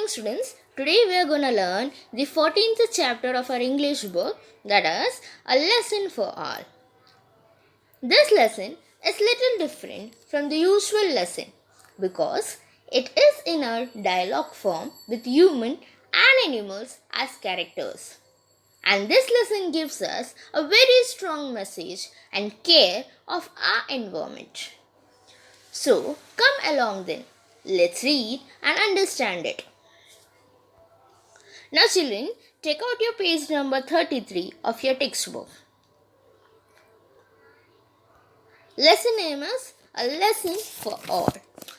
morning, students. Today we are going to learn the 14th chapter of our English book, that is A Lesson for All. This lesson is little different from the usual lesson because it is in a dialogue form with human and animals as characters. And this lesson gives us a very strong message and care of our environment. So, come along then. Let's read and understand it. Now, children, take out your page number 33 of your textbook. Lesson name is A Lesson for All.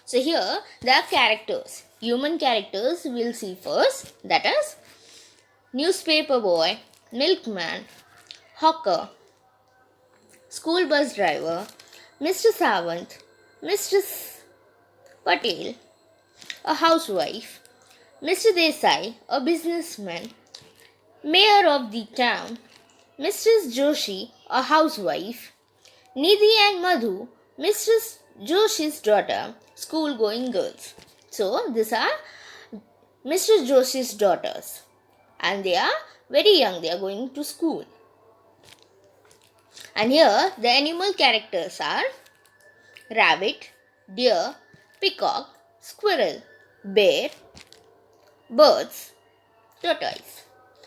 So, here there are characters. Human characters we'll see first. That is newspaper boy, milkman, hawker, school bus driver, Mr. Sawant, Mr. Patel, a housewife, Mr. Desai, a businessman, mayor of the town, Mrs. Joshi, a housewife, Nidhi and Madhu, Mrs. Joshi's daughter, school-going girls. So, these are Mr. Joshi's daughters. And they are very young, they are going to school. And here, the animal characters are rabbit, deer, peacock, squirrel, bear, birds, tortoise.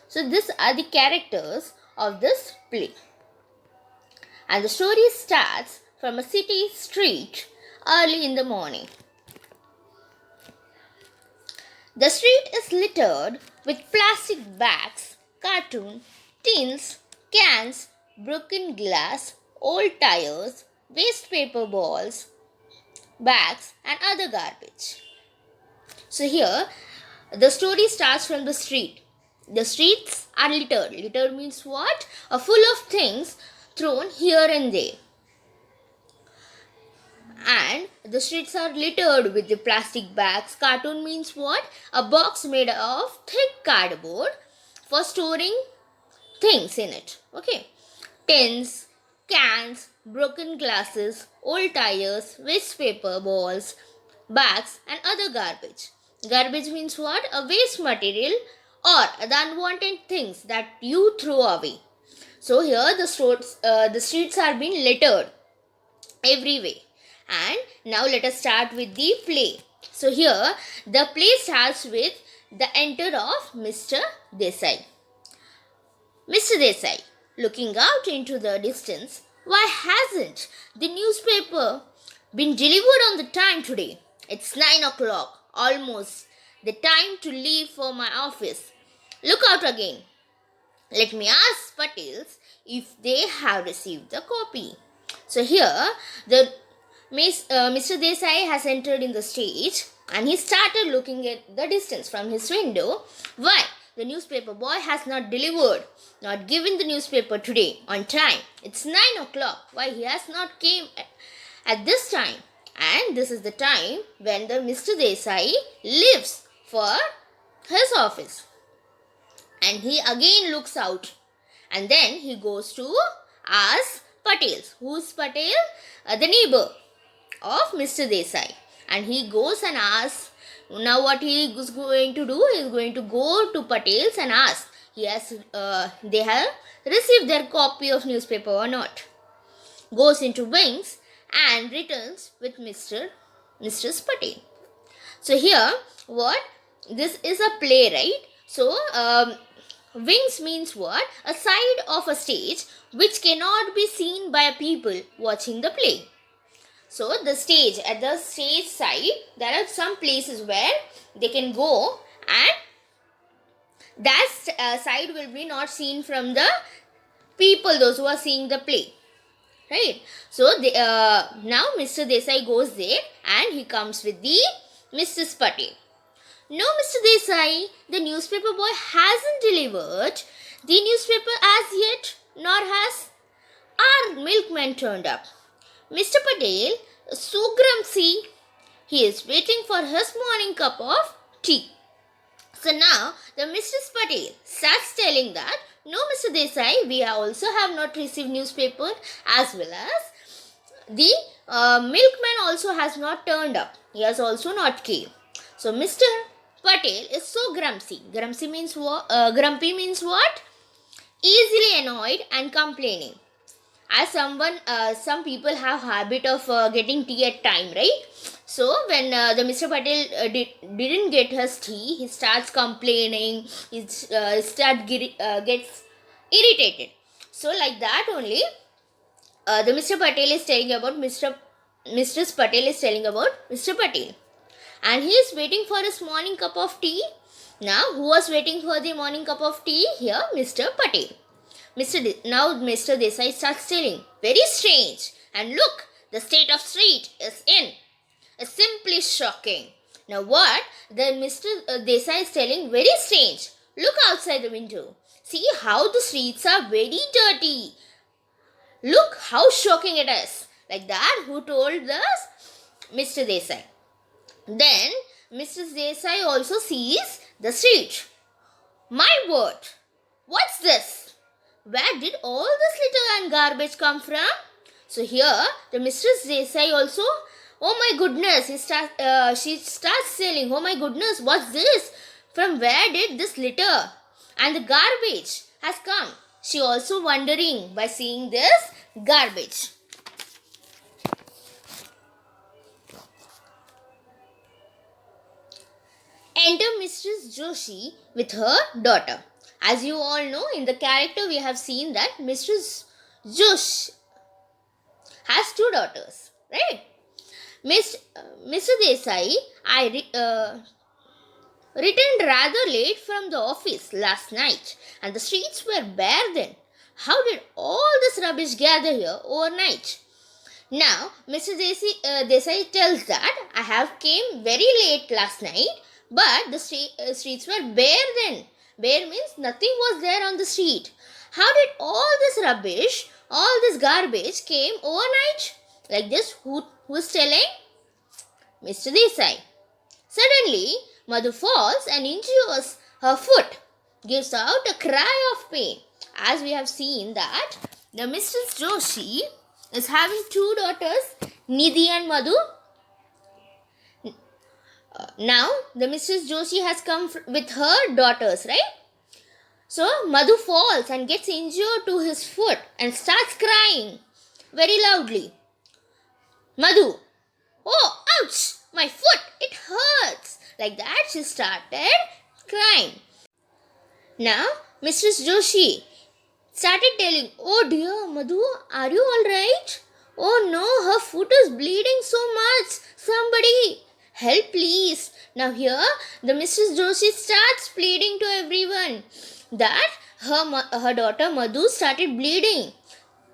So these are the characters of this play. And the story starts from a city street early in the morning. The street is littered with plastic bags, cartoon, tins, cans, broken glass, old tires, waste paper balls, bags and other garbage. So here the story starts from the street. The streets are littered. Littered means what? Full of things thrown here and there. And the streets are littered with the plastic bags. Cartoon means what? A box made of thick cardboard for storing things in it. Okay. Tins, cans, broken glasses, old tires, waste paper balls, bags and other garbage. Garbage means what? A waste material or the unwanted things that you throw away. So here the streets are being littered every way. And now let us start with the play. So here the play starts with the enter of Mr. Desai. Mr. Desai, looking out into the distance, why hasn't the newspaper been delivered on the time today? It's 9 o'clock, almost the time to leave for my office. Look out again. Let me ask Patels if they have received the copy. So here the Mr. Desai has entered in the stage and he started looking at the distance from his window. Why? The newspaper boy has not delivered, not given the newspaper today on time. It's 9 o'clock. Why he has not came at this time? And this is the time when the Mr. Desai leaves for his office. And he again looks out. And then he goes to ask Patel. Who's Patel? The neighbor of Mr. Desai. And he goes and asks. Now what he is going to do? He is going to go to Patel's and ask. They have received their copy of newspaper or not. Goes into Wings and returns with Mr. Patel. So here what? This is a play, right? So Wings means what? A side of a stage which cannot be seen by people watching the play. So the stage, at the stage side, there are some places where they can go and that side will be not seen from the people, those who are seeing the play. Right? So now Mr. Desai goes there and he comes with the Mrs. Patel. No, Mr. Desai, the newspaper boy hasn't delivered the newspaper as yet, nor has our milkman turned up. Mr. Patel is so grumpy. He is waiting for his morning cup of tea. So now the Mrs. Patel starts telling that, no, Mr. Desai, we also have not received newspaper, as well as the milkman also has not turned up. He has also not came. So Mr. Patel is so grumpy. Grumpy means what? Grumpy means what? Easily annoyed and complaining. As some people have habit of getting tea at time, right? So when the Mr. Patel didn't get his tea, he starts complaining. Gets irritated. So like that only, the Mr. Patel is telling about Mrs. Patel is telling about Mr. Patel, and he is waiting for his morning cup of tea. Now, who was waiting for the morning cup of tea? Here, Mr. Patel. Now Mr. Desai starts telling, very strange, and look, the state of street is in. It's simply shocking. Now what? The Mr. Desai is telling, very strange. Look outside the window. See how the streets are very dirty. Look how shocking it is. Like that, who told us? Mr. Desai. Then Mrs. Desai also sees the street. My word, what's this? Where did all this litter and garbage come from? So here, the Mrs. Desai also, oh my goodness, she starts saying, oh my goodness, what's this? From where did this litter and the garbage has come? She also wondering by seeing this garbage. Enter Mrs. Joshi with her daughter. As you all know, in the character we have seen that Mrs. Joshi has two daughters, right? Mr. Desai, returned rather late from the office last night, and the streets were bare then. How did all this rubbish gather here overnight? Now, Mr. Desai tells that I have came very late last night, but the streets were bare then. Bare means nothing was there on the street. How did all this rubbish, all this garbage came overnight? Like this, who is telling? Mr. Desai. Suddenly, Madhu falls and injures her foot, gives out a cry of pain. As we have seen that the Mrs. Joshi is having two daughters, Nidhi and Madhu. Now, the Mrs. Joshi has come with her daughters, right? So, Madhu falls and gets injured to his foot and starts crying very loudly. Madhu, oh, ouch, my foot, it hurts. Like that, she started crying. Now, Mrs. Joshi started telling, oh dear, Madhu, are you alright? Oh no, her foot is bleeding so much. Somebody help please. Now here, the Mrs. Joshi starts pleading to everyone that her daughter Madhu started bleeding,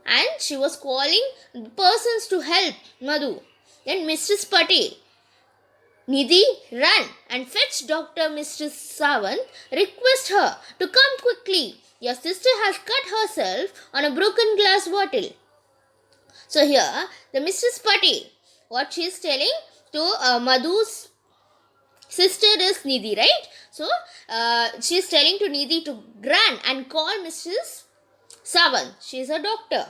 and she was calling persons to help Madhu. Then Mrs. Patel, Nidhi, run and fetch Dr. Mrs. Sawant. Request her to come quickly. Your sister has cut herself on a broken glass bottle. So here, the Mrs. Patel, what she is telling to Madhu's sister is Nidhi, right? So, she is telling to Nidhi to run and call Mrs. Sawant. She is a doctor.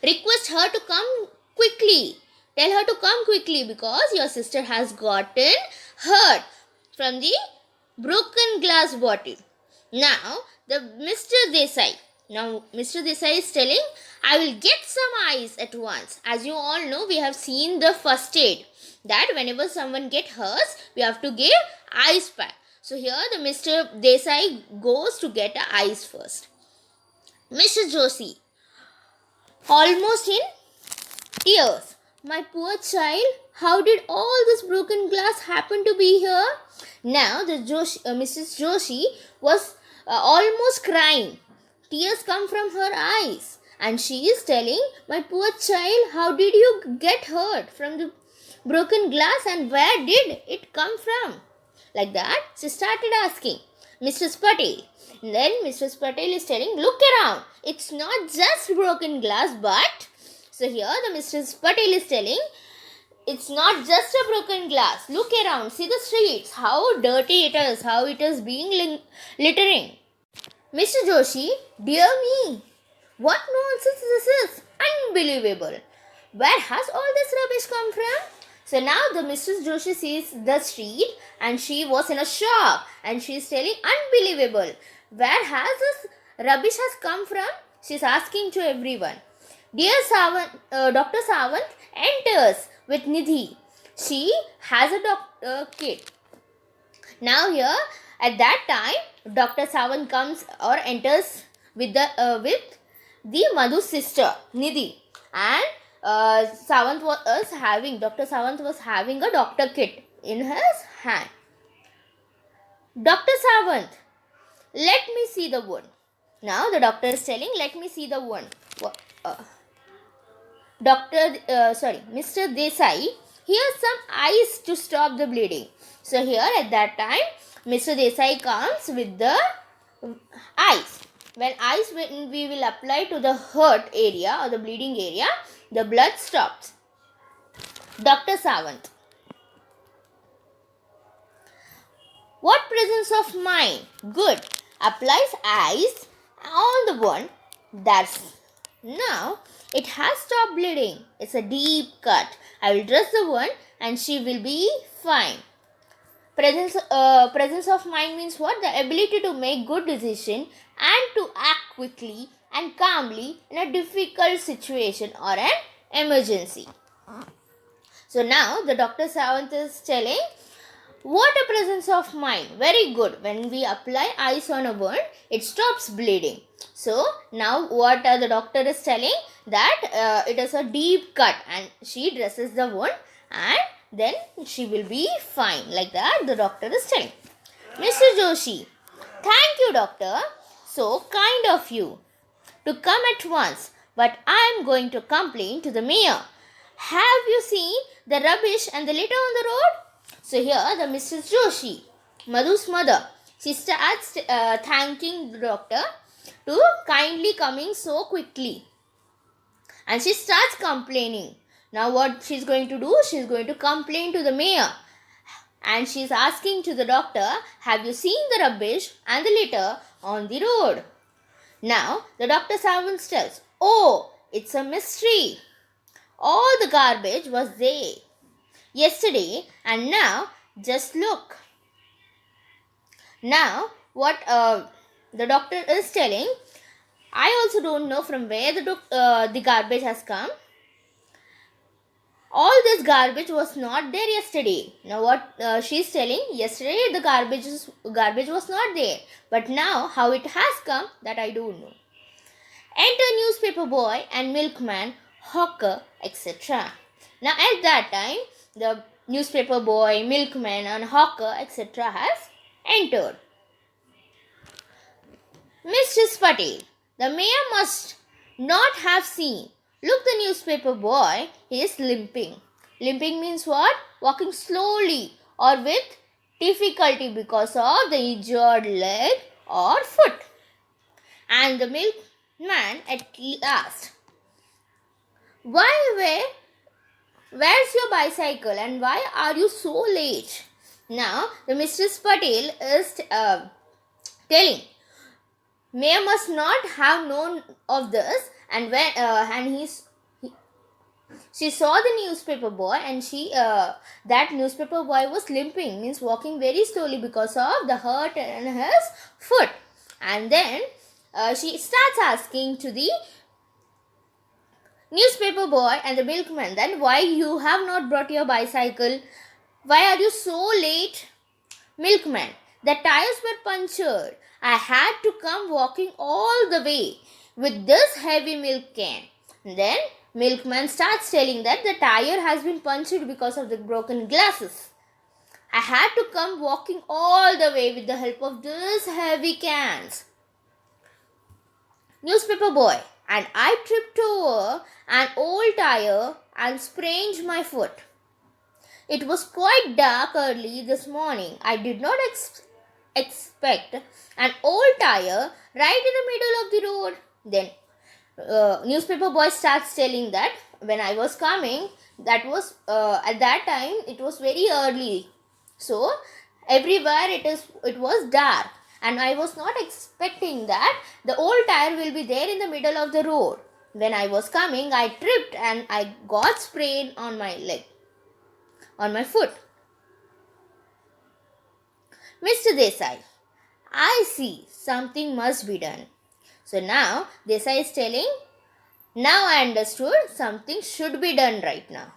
Request her to come quickly. Tell her to come quickly because your sister has gotten hurt from the broken glass bottle. Now, the Mr. Desai. Now, Mr. Desai is telling, I will get some ice at once. As you all know, we have seen the first aid. That whenever someone gets hurt, we have to give ice pack. So, here the Mr. Desai goes to get the ice first. Mrs. Joshi, almost in tears. My poor child, how did all this broken glass happen to be here? Now, the Mrs. Joshi was almost crying. Tears come from her eyes. And she is telling, my poor child, how did you get hurt from the broken glass and where did it come from? Like that, she started asking Mrs. Patel. Then Mrs. Patel is telling, look around. It's not just broken glass, but... So here the Mrs. Patel is telling, it's not just a broken glass. Look around. See the streets. How dirty it is. How it is being littering. Mr. Joshi, dear me. What nonsense this is. Unbelievable. Where has all this rubbish come from? So now the Mrs. Joshi sees the street and she was in a shock and she is telling, unbelievable. Where has this rubbish has come from? She is asking to everyone. Dear Dr. Sawant enters with Nidhi. She has a kit. Now here at that time Dr. Sawant comes or enters with the Madhu's sister Nidhi, and Dr. Sawant was having a doctor kit in his hand. Dr. Sawant, let me see the wound. Now the doctor is telling, let me see the wound. Mr. Desai, here's some ice to stop the bleeding. So here at that time, Mr. Desai comes with the ice. When we will apply to the hurt area or the bleeding area, the blood stops. Dr. Sawant, what presence of mind? Good. Applies ice on the wound. That's now it has stopped bleeding. It's a deep cut. I will dress the wound and she will be fine. Presence of mind means what? The ability to make good decision and to act quickly and calmly in a difficult situation or an emergency. So now the Dr. Sawant is telling, what a presence of mind. Very good. When we apply ice on a wound, it stops bleeding. So now what the doctor is telling, that it is a deep cut and she dresses the wound and then she will be fine. Like that the doctor is telling. Mr. Joshi, thank you doctor. So kind of you to come at once. But I am going to complain to the mayor. Have you seen the rubbish and the litter on the road? So here the Mrs. Joshi, Madhu's mother, she starts thanking the doctor to kindly coming so quickly. And she starts complaining. Now what she's going to do? She's going to complain to the mayor. And she's asking to the doctor, have you seen the rubbish and the litter on the road? Now the Dr. Sawant tells, oh, it's a mystery. All the garbage was there yesterday and now just look. Now what the doctor is telling, I also don't know from where the garbage has come. All this garbage was not there yesterday. Now what she's telling, yesterday the garbage was not there. But now how it has come, that I don't know. Enter newspaper boy and milkman, hawker, etc. Now at that time, the newspaper boy, milkman and hawker, etc. has entered. Mrs. Patel, the mayor must not have seen. Look, the newspaper boy, he is limping. Limping means what? Walking slowly or with difficulty because of the injured leg or foot. And the milkman at last, where's your bicycle and why are you so late? Now the Mrs. Patel is telling, mayor must not have known of this, and when she saw the newspaper boy and that newspaper boy was limping, means walking very slowly because of the hurt in his foot. And then she starts asking to the newspaper boy and the milkman, then why you have not brought your bicycle? Why are you so late? Milkman, the tires were punctured. I had to come walking all the way with this heavy milk can. Then milkman starts telling that the tire has been punctured because of the broken glasses. I had to come walking all the way with the help of these heavy cans. Newspaper boy, and I tripped over an old tire and sprained my foot. It was quite dark early this morning. I did not expect an old tire right in the middle of the road. Then newspaper boy starts telling that when I was coming, that was at that time it was very early, so everywhere it was dark, and I was not expecting that the old tire will be there in the middle of the road. When I was coming, I tripped and I got sprain on my leg. on my foot. Mr. Desai, I see something must be done. So now Desai is telling, now I understood something should be done right now.